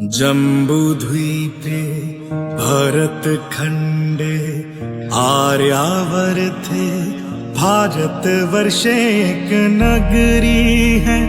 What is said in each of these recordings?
जम्बूद्वीपे भरतखण्डे आर्यावर्ते भारतवर्षे एक नगरी है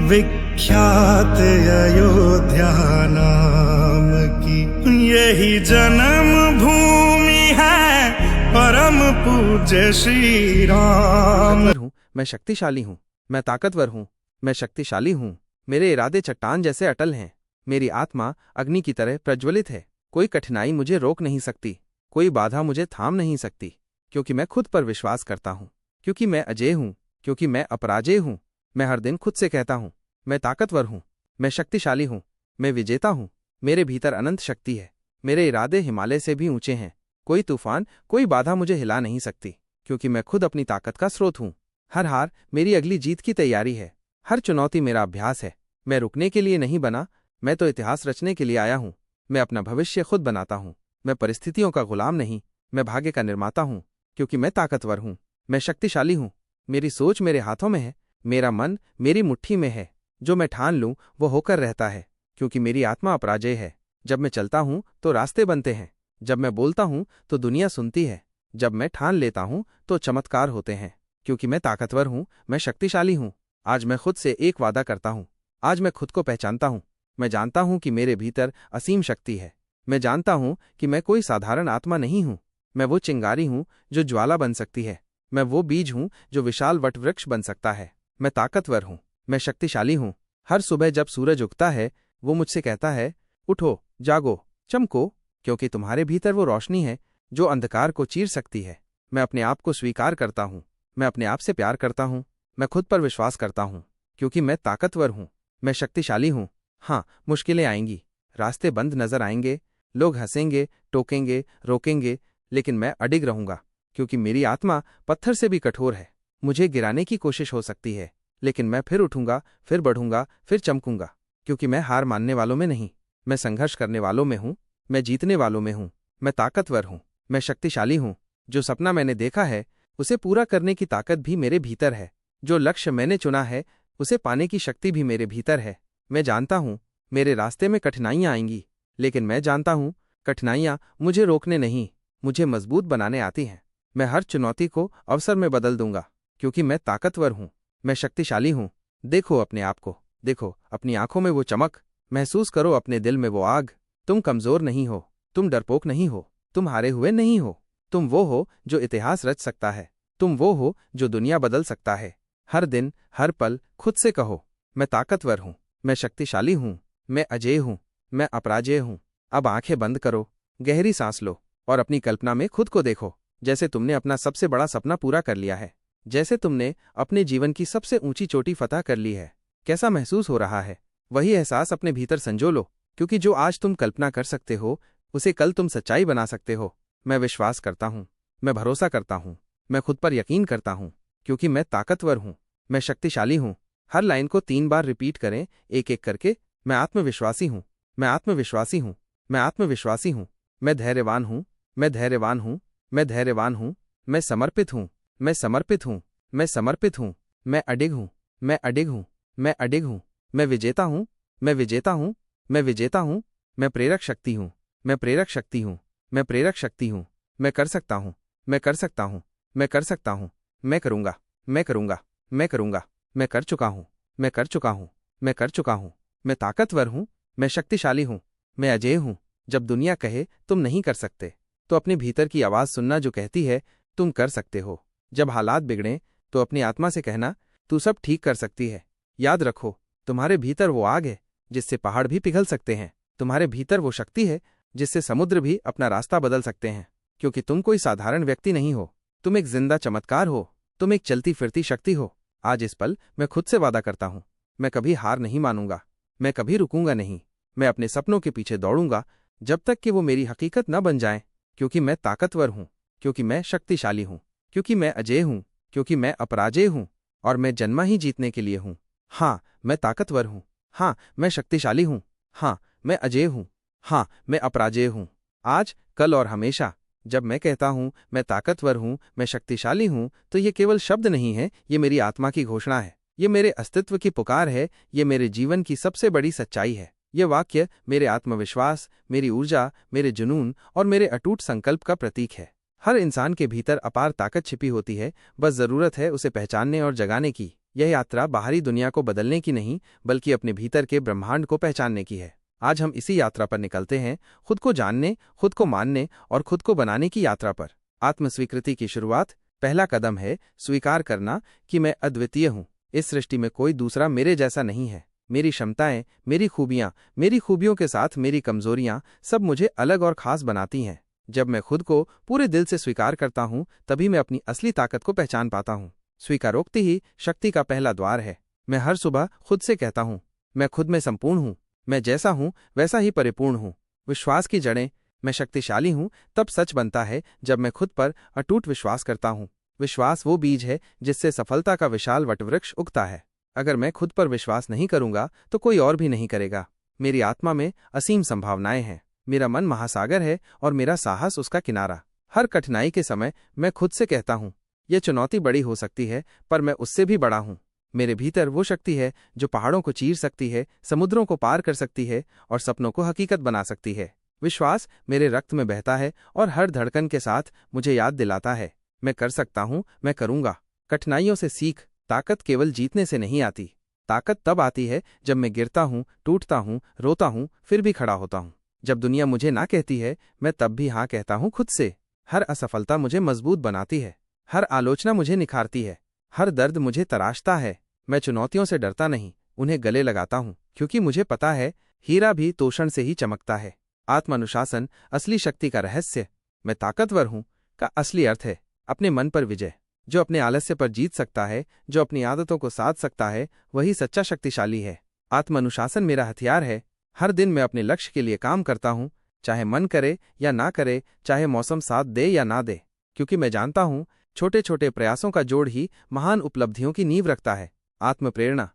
विख्यात अयोध्या नाम की। यही जन्म भूमि है परम पूज्य श्री राम। मैं शक्तिशाली हूँ, मैं ताकतवर हूँ, मैं शक्तिशाली हूँ। मेरे इरादे चट्टान जैसे अटल हैं। मेरी आत्मा अग्नि की तरह प्रज्वलित है। कोई कठिनाई मुझे रोक नहीं सकती, कोई बाधा मुझे थाम नहीं सकती, क्योंकि मैं खुद पर विश्वास करता हूँ, क्योंकि मैं अजेय हूँ, क्योंकि मैं अपराजेय हूँ। मैं हर दिन खुद से कहता हूँ, मैं ताकतवर हूँ, मैं शक्तिशाली हूँ, मैं विजेता हूँ। मेरे भीतर अनंत शक्ति है। मेरे इरादे हिमालय से भी ऊंचे हैं। कोई तूफान, कोई बाधा मुझे हिला नहीं सकती, क्योंकि मैं खुद अपनी ताकत का स्रोत हूँ। हर हार मेरी अगली जीत की तैयारी है। हर चुनौती मेरा अभ्यास है। मैं रुकने के लिए नहीं बना, मैं तो इतिहास रचने के लिए आया हूँ। मैं अपना भविष्य खुद बनाता हूँ। मैं परिस्थितियों का गुलाम नहीं, मैं भाग्य का निर्माता हूँ, क्योंकि मैं ताकतवर हूँ, मैं शक्तिशाली हूँ। मेरी सोच मेरे हाथों में है, मेरा मन मेरी मुट्ठी में है। जो मैं ठान लूँ वो होकर रहता है, क्योंकि मेरी आत्मा अपराजेय है। जब मैं चलता हूँ तो रास्ते बनते हैं, जब मैं बोलता हूँ तो दुनिया सुनती है, जब मैं ठान लेता हूँ तो चमत्कार होते हैं, क्योंकि मैं ताकतवर हूँ, मैं शक्तिशाली हूँ। आज मैं खुद से एक वादा करता हूँ। आज मैं खुद को पहचानता हूँ। मैं जानता हूँ कि मेरे भीतर असीम शक्ति है। मैं जानता हूँ कि मैं कोई साधारण आत्मा नहीं हूँ। मैं वो चिंगारी हूँ जो ज्वाला बन सकती है। मैं वो बीज हूँ जो विशाल वटवृक्ष बन सकता है। मैं ताकतवर हूँ, मैं शक्तिशाली हूँ। हर सुबह जब सूरज उगता है, वो मुझसे कहता है, उठो, जागो, चमको, क्योंकि तुम्हारे भीतर वो रोशनी है जो अंधकार को चीर सकती है। मैं अपने आप को स्वीकार करता हूँ। मैं अपने आप से प्यार करता हूँ। मैं खुद पर विश्वास करता हूँ, क्योंकि मैं ताकतवर हूँ, मैं शक्तिशाली हूँ। हाँ, मुश्किलें आएंगी, रास्ते बंद नजर आएंगे, लोग हंसेंगे, टोकेंगे, रोकेंगे, लेकिन मैं अडिग रहूंगा, क्योंकि मेरी आत्मा पत्थर से भी कठोर है। मुझे गिराने की कोशिश हो सकती है, लेकिन मैं फिर उठूंगा, फिर बढ़ूंगा, फिर चमकूंगा, क्योंकि मैं हार मानने वालों में नहीं, मैं संघर्ष करने वालों में हूँ, मैं जीतने वालों में हूँ। मैं ताकतवर हूँ, मैं शक्तिशाली हूँ। जो सपना मैंने देखा है उसे पूरा करने की ताकत भी मेरे भीतर है। जो लक्ष्य मैंने चुना है उसे पाने की शक्ति भी मेरे भीतर है। मैं जानता हूँ मेरे रास्ते में कठिनाइयाँ आएंगी, लेकिन मैं जानता हूँ कठिनाइयाँ मुझे रोकने नहीं, मुझे मजबूत बनाने आती हैं। मैं हर चुनौती को अवसर में बदल दूंगा, क्योंकि मैं ताकतवर हूँ, मैं शक्तिशाली हूँ। देखो अपने आप को, देखो अपनी आंखों में वो चमक, महसूस करो अपने दिल में वो आग। तुम कमजोर नहीं हो, तुम डरपोक नहीं हो, तुम हारे हुए नहीं हो। तुम वो हो जो इतिहास रच सकता है। तुम वो हो जो दुनिया बदल सकता है। हर दिन, हर पल खुद से कहो, मैं ताकतवर हूँ, मैं शक्तिशाली हूँ, मैं अजेय हूँ, मैं अपराजेय हूँ। अब आंखें बंद करो, गहरी सांस लो और अपनी कल्पना में खुद को देखो, जैसे तुमने अपना सबसे बड़ा सपना पूरा कर लिया है, जैसे तुमने अपने जीवन की सबसे ऊंची चोटी फतह कर ली है। कैसा महसूस हो रहा है? वही एहसास अपने भीतर संजो लो, क्योंकि जो आज तुम कल्पना कर सकते हो उसे कल तुम सच्चाई बना सकते हो। मैं विश्वास करता हूँ, मैं भरोसा करता हूँ, मैं खुद पर यकीन करता हूँ, क्योंकि मैं ताकतवर हूँ, मैं शक्तिशाली हूँ। हर लाइन को 3 बार रिपीट करें, एक एक करके। मैं आत्मविश्वासी हूँ, मैं आत्मविश्वासी हूँ, मैं आत्मविश्वासी हूँ, मैं धैर्यवान हूँ, मैं धैर्यवान हूँ, मैं धैर्यवान हूँ, मैं समर्पित हूँ, मैं समर्पित हूँ, मैं समर्पित हूँ, मैं अडिग हूँ, मैं अडिग हूँ, मैं अडिग हूँ, मैं विजेता हूँ, मैं विजेता हूँ, मैं विजेता हूँ, मैं प्रेरक शक्ति हूँ, मैं प्रेरक शक्ति हूँ, मैं प्रेरक शक्ति हूँ। मैं कर सकता हूँ, मैं कर सकता हूँ, मैं कर सकता हूँ, मैं करूँगा, मैं करूँगा, मैं करूँगा, मैं कर चुका हूँ, मैं कर चुका हूँ, मैं कर चुका हूँ। मैं ताकतवर हूँ, मैं शक्तिशाली हूँ, मैं अजेय हूँ। जब दुनिया कहे तुम नहीं कर सकते, तो अपने भीतर की आवाज़ सुनना जो कहती है तुम कर सकते हो। जब हालात बिगड़ें तो अपनी आत्मा से कहना, तू सब ठीक कर सकती है। याद रखो, तुम्हारे भीतर वो आग है जिससे पहाड़ भी पिघल सकते हैं। तुम्हारे भीतर वो शक्ति है जिससे समुद्र भी अपना रास्ता बदल सकते हैं, क्योंकि तुम कोई साधारण व्यक्ति नहीं हो, तुम एक जिंदा चमत्कार हो, तुम एक चलती फिरती शक्ति हो। आज इस पल मैं खुद से वादा करता हूँ, मैं कभी हार नहीं मानूंगा, मैं कभी रुकूंगा नहीं। मैं अपने सपनों के पीछे दौड़ूंगा जब तक कि वो मेरी हकीकत न बन जाएं, क्योंकि मैं ताकतवर हूँ, क्योंकि मैं शक्तिशाली हूँ, क्योंकि मैं अजेय हूँ, क्योंकि मैं अपराजेय हूँ, और मैं जन्मा ही जीतने के लिए हूँ। हाँ, मैं ताकतवर हूँ। हाँ, मैं शक्तिशाली हूँ। हाँ, मैं अजेय हूँ। हाँ, मैं अपराजेय हूँ। आज, कल और हमेशा जब मैं कहता हूँ मैं ताकतवर हूँ, मैं शक्तिशाली हूँ, तो ये केवल शब्द नहीं है, ये मेरी आत्मा की घोषणा है, ये मेरे अस्तित्व की पुकार है, ये मेरे जीवन की सबसे बड़ी सच्चाई है। ये वाक्य मेरे आत्मविश्वास, मेरी ऊर्जा, मेरे जुनून और मेरे अटूट संकल्प का प्रतीक है। हर इंसान के भीतर अपार ताकत छिपी होती है, बस जरूरत है उसे पहचानने और जगाने की। यह यात्रा बाहरी दुनिया को बदलने की नहीं, बल्कि अपने भीतर के ब्रह्मांड को पहचानने की है। आज हम इसी यात्रा पर निकलते हैं, खुद को जानने, खुद को मानने और खुद को बनाने की यात्रा पर। आत्मस्वीकृति की शुरुआत, पहला कदम है स्वीकार करना कि मैं अद्वितीय हूँ। इस सृष्टि में कोई दूसरा मेरे जैसा नहीं है। मेरी क्षमताएं, मेरी खूबियां, मेरी खूबियों के साथ मेरी कमजोरियां सब मुझे अलग और खास बनाती हैं। जब मैं खुद को पूरे दिल से स्वीकार करता हूँ, तभी मैं अपनी असली ताकत को पहचान पाता हूँ। स्वीकारोक्ति ही शक्ति का पहला द्वार है। मैं हर सुबह खुद से कहता हूँ, मैं खुद में संपूर्ण हूँ, मैं जैसा हूँ वैसा ही परिपूर्ण हूँ। विश्वास की जड़ें, मैं शक्तिशाली हूँ तब सच बनता है जब मैं खुद पर अटूट विश्वास करता हूँ। विश्वास वो बीज है जिससे सफलता का विशाल वटवृक्ष उगता है। अगर मैं खुद पर विश्वास नहीं करूंगा तो कोई और भी नहीं करेगा। मेरी आत्मा में असीम संभावनाएं हैं। मेरा मन महासागर है और मेरा साहस उसका किनारा। हर कठिनाई के समय मैं खुद से कहता हूँ, यह चुनौती बड़ी हो सकती है पर मैं उससे भी बड़ा हूँ। मेरे भीतर वो शक्ति है जो पहाड़ों को चीर सकती है, समुद्रों को पार कर सकती है और सपनों को हकीकत बना सकती है। विश्वास मेरे रक्त में बहता है और हर धड़कन के साथ मुझे याद दिलाता है, मैं कर सकता हूँ, मैं करूँगा। कठिनाइयों से सीख। ताकत केवल जीतने से नहीं आती। ताकत तब आती है जब मैं गिरता हूँ, टूटता हूँ, रोता हूँ, फिर भी खड़ा होता हूँ। जब दुनिया मुझे ना कहती है, मैं तब भी हाँ कहता हूँ खुद से। हर असफलता मुझे मजबूत बनाती है। हर आलोचना मुझे निखारती है। हर दर्द मुझे तराशता है। मैं चुनौतियों से डरता नहीं, उन्हें गले लगाता हूँ, क्योंकि मुझे पता है हीरा भी तोषण से ही चमकता है। आत्मानुशासन असली शक्ति का रहस्य। मैं ताकतवर हूँ का असली अर्थ है अपने मन पर विजय। जो अपने आलस्य पर जीत सकता है, जो अपनी आदतों को साध सकता है, वही सच्चा शक्तिशाली है। आत्मानुशासन मेरा हथियार है। हर दिन मैं अपने लक्ष्य के लिए काम करता हूँ, चाहे मन करे या ना करे, चाहे मौसम साथ दे या ना दे, क्योंकि मैं जानता हूँ छोटे छोटे प्रयासों का जोड़ ही महान उपलब्धियों की नींव रखता है। आत्मप्रेरणा,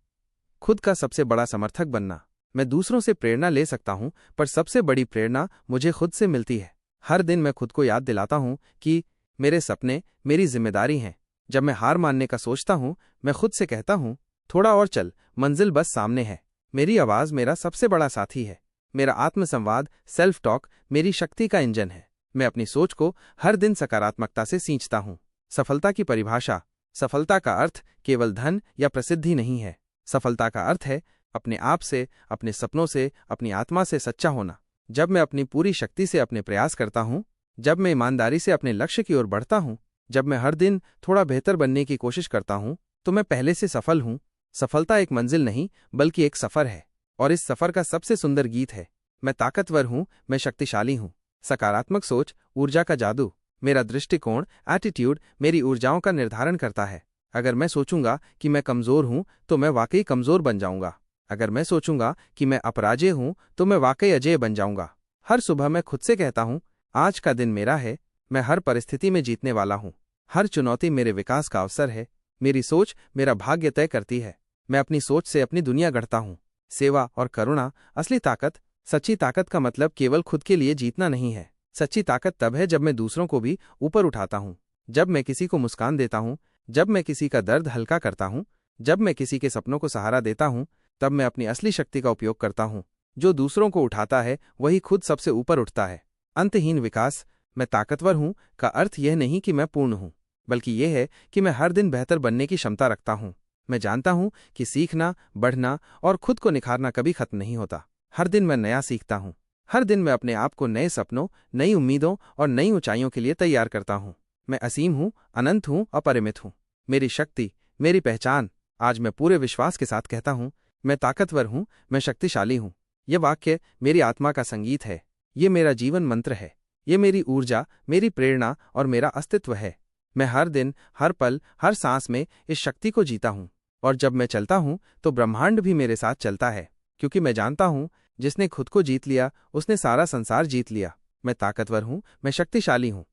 खुद का सबसे बड़ा समर्थक बनना। मैं दूसरों से प्रेरणा ले सकता हूँ, पर सबसे बड़ी प्रेरणा मुझे खुद से मिलती है। हर दिन मैं खुद को याद दिलाता हूँ कि मेरे सपने मेरी जिम्मेदारी हैं। जब मैं हार मानने का सोचता हूँ, मैं खुद से कहता हूँ, थोड़ा और चल, मंजिल बस सामने है। मेरी आवाज मेरा सबसे बड़ा साथी है। मेरा आत्मसंवाद, सेल्फ टॉक मेरी शक्ति का इंजन है। मैं अपनी सोच को हर दिन सकारात्मकता से सींचता हूँ। सफलता की परिभाषा। सफलता का अर्थ केवल धन या प्रसिद्धि नहीं है। सफलता का अर्थ है अपने आप से, अपने सपनों से, अपनी आत्मा से सच्चा होना। जब मैं अपनी पूरी शक्ति से अपने प्रयास करता हूँ, जब मैं ईमानदारी से अपने लक्ष्य की ओर बढ़ता हूँ, जब मैं हर दिन थोड़ा बेहतर बनने की कोशिश करता हूँ, तो मैं पहले से सफल हूँ। सफलता एक मंजिल नहीं, बल्कि एक सफर है, और इस सफर का सबसे सुंदर गीत है, मैं ताकतवर हूँ, मैं शक्तिशाली हूँ। सकारात्मक सोच, ऊर्जा का जादू। मेरा दृष्टिकोण, एटीट्यूड मेरी ऊर्जाओं का निर्धारण करता है। अगर मैं सोचूंगा कि मैं कमजोर हूँ, तो मैं वाकई कमजोर बन जाऊंगा। अगर मैं सोचूंगा कि मैं अपराजेय हूँ, तो मैं वाकई अजेय बन जाऊंगा। हर सुबह मैं खुद से कहता हूँ, आज का दिन मेरा है, मैं हर परिस्थिति में जीतने वाला हूँ। हर चुनौती मेरे विकास का अवसर है। मेरी सोच मेरा भाग्य तय करती है। मैं अपनी सोच से अपनी दुनिया गढ़ता हूँ। सेवा और करुणा असली ताकत। सच्ची ताकत का मतलब केवल खुद के लिए जीतना नहीं है। सच्ची ताकत तब है जब मैं दूसरों को भी ऊपर उठाता हूँ, जब मैं किसी को मुस्कान देता हूँ, जब मैं किसी का दर्द हल्का करता हूँ, जब मैं किसी के सपनों को सहारा देता हूँ, तब मैं अपनी असली शक्ति का उपयोग करता हूँ। जो दूसरों को उठाता है वही खुद सबसे ऊपर उठता है। अंतहीन विकास। मैं ताकतवर हूँ का अर्थ यह नहीं कि मैं पूर्ण हूँ, बल्कि यह है कि मैं हर दिन बेहतर बनने की क्षमता रखता हूँ। मैं जानता हूँ कि सीखना, बढ़ना और खुद को निखारना कभी खत्म नहीं होता। हर दिन मैं नया सीखता हूँ। हर दिन मैं अपने आप को नए सपनों, नई उम्मीदों और नई ऊंचाइयों के लिए तैयार करता हूँ। मैं असीम हूँ, अनंत हूँ, अपरिमित हूँ। मेरी शक्ति, मेरी पहचान। आज मैं पूरे विश्वास के साथ कहता हूँ, मैं ताकतवर हूँ, मैं शक्तिशाली हूँ। यह वाक्य मेरी आत्मा का संगीत है। ये मेरा जीवन मंत्र है। ये मेरी ऊर्जा, मेरी प्रेरणा और मेरा अस्तित्व है। मैं हर दिन, हर पल, हर सांस में इस शक्ति को जीता हूँ। और जब मैं चलता हूँ तो ब्रह्मांड भी मेरे साथ चलता है, क्योंकि मैं जानता हूँ जिसने खुद को जीत लिया उसने सारा संसार जीत लिया। मैं ताकतवर हूँ, मैं शक्तिशाली हूँ।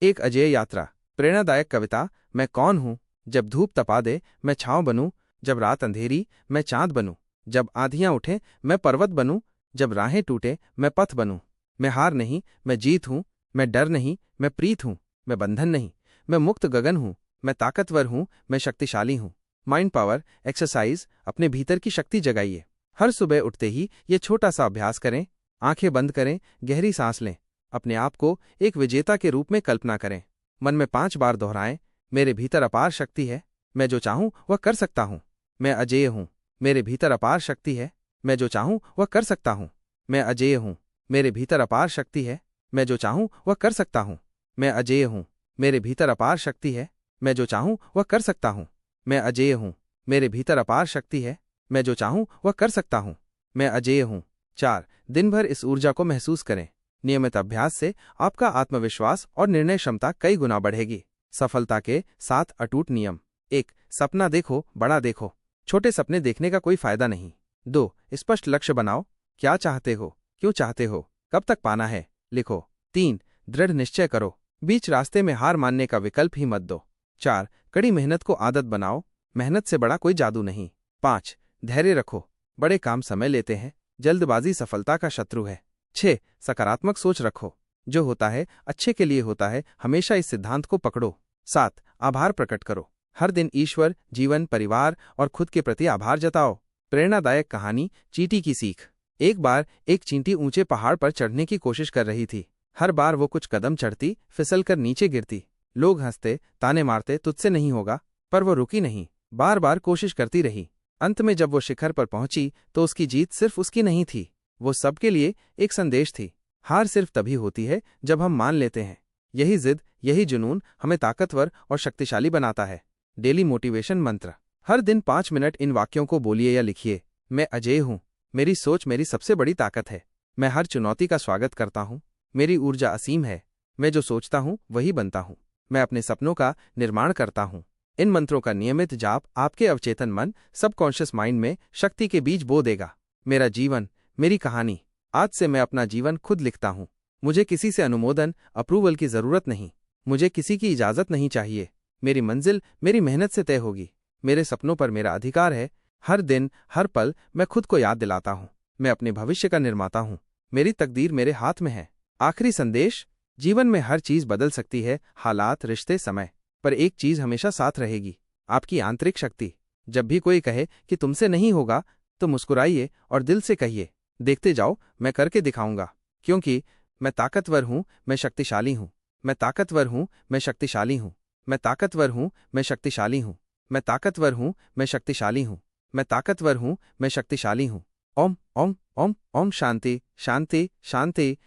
एक अजेय यात्रा। प्रेरणादायक कविता। मैं कौन हूँ? जब धूप तपा दे मैं छांव बनूं, जब रात अंधेरी मैं चांद बनूं, जब आंधियां उठें मैं पर्वत बनूं, जब राहें टूटे मैं पथ बनूं। मैं हार नहीं, मैं जीत हूँ। मैं डर नहीं, मैं प्रीत हूँ। मैं बंधन नहीं, मैं मुक्त गगन हूँ। मैं ताकतवर हूँ, मैं शक्तिशाली हूँ। Mind power exercise. अपने भीतर की शक्ति जगाइए। हर सुबह उठते ही ये छोटा सा अभ्यास करें। आंखें बंद करें, गहरी सांस लें, अपने आप को एक विजेता के रूप में कल्पना करें। मन में 5 बार दोहराएं, मेरे भीतर अपार शक्ति है, मैं जो चाहूं वह कर सकता हूं। मैं अजेय हूं, मेरे भीतर अपार शक्ति है, मैं जो चाहूं वह कर सकता हूं। मैं अजेय हूं, मेरे भीतर अपार शक्ति है, मैं जो चाहूं वह कर सकता हूं। मैं अजेय हूं, मेरे भीतर अपार शक्ति है, मैं जो चाहूं वह कर सकता हूं। मैं अजेय हूं, मेरे भीतर अपार शक्ति है, मैं जो चाहूं वह कर सकता हूं। मैं अजेय हूं। 4. दिन भर इस ऊर्जा को महसूस करें। नियमित अभ्यास से आपका आत्मविश्वास और निर्णय क्षमता कई गुना बढ़ेगी। सफलता के 7 अटूट नियम। 1. सपना देखो, बड़ा देखो। छोटे सपने देखने का कोई फायदा नहीं। 2. स्पष्ट लक्ष्य बनाओ, क्या चाहते हो, क्यों चाहते हो, कब तक पाना है, लिखो। 3. दृढ़ निश्चय करो, बीच रास्ते में हार मानने का विकल्प ही मत दो। 4. कड़ी मेहनत को आदत बनाओ, मेहनत से बड़ा कोई जादू नहीं। 5. धैर्य रखो, बड़े काम समय लेते हैं, जल्दबाजी सफलता का शत्रु है। 6. सकारात्मक सोच रखो, जो होता है अच्छे के लिए होता है, हमेशा इस सिद्धांत को पकड़ो। 7. आभार प्रकट करो, हर दिन ईश्वर, जीवन, परिवार और खुद के प्रति आभार जताओ। प्रेरणादायक कहानी, चींटी की सीख। एक बार एक चींटी ऊंचे पहाड़ पर चढ़ने की कोशिश कर रही थी। हर बार वो कुछ कदम चढ़ती, फिसलकर नीचे गिरती। लोग हंसते, ताने मारते, तुझसे नहीं होगा, पर वो रुकी नहीं, बार बार कोशिश करती रही। अंत में जब वो शिखर पर पहुंची तो उसकी जीत सिर्फ उसकी नहीं थी, वो सबके लिए एक संदेश थी। हार सिर्फ तभी होती है जब हम मान लेते हैं। यही जिद, यही जुनून हमें ताकतवर और शक्तिशाली बनाता है। डेली मोटिवेशन मंत्र। हर दिन 5 मिनट इन वाक्यों को बोलिए या लिखिए। मैं अजेय हूं, मेरी सोच मेरी सबसे बड़ी ताकत है। मैं हर चुनौती का स्वागत करता हूं, मेरी ऊर्जा असीम है। मैं जो सोचता हूं वही बनता हूं। मैं अपने सपनों का निर्माण करता हूं। इन मंत्रों का नियमित जाप आपके अवचेतन मन, सबकॉन्शियस माइंड में शक्ति के बीज बो देगा। मेरा जीवन, मेरी कहानी। आज से मैं अपना जीवन खुद लिखता हूं। मुझे किसी से अनुमोदन, अप्रूवल की जरूरत नहीं। मुझे किसी की इजाजत नहीं चाहिए। मेरी मंजिल मेरी मेहनत से तय होगी। मेरे सपनों पर मेरा अधिकार है। हर दिन, हर पल मैं खुद को याद दिलाता हूं, मैं अपने भविष्य का निर्माता हूं। मेरी तकदीर मेरे हाथ में है। आखिरी संदेश, जीवन में हर चीज बदल सकती है, हालात, रिश्ते, समय, पर एक चीज हमेशा साथ रहेगी, आपकी आंतरिक शक्ति। जब भी कोई कहे कि तुमसे नहीं होगा, तो मुस्कुराइए और दिल से कहिए, देखते जाओ, मैं करके दिखाऊंगा। क्योंकि मैं ताकतवर हूं, मैं शक्तिशाली हूं। मैं ताकतवर हूं, मैं शक्तिशाली हूं। मैं ताकतवर हूं, मैं शक्तिशाली हूं। मैं ताकतवर हूं, मैं शक्तिशाली हूं। मैं ताकतवर हूं, मैं शक्तिशाली हूं। ओम ओम ओम ओम। शांति शांति शांति।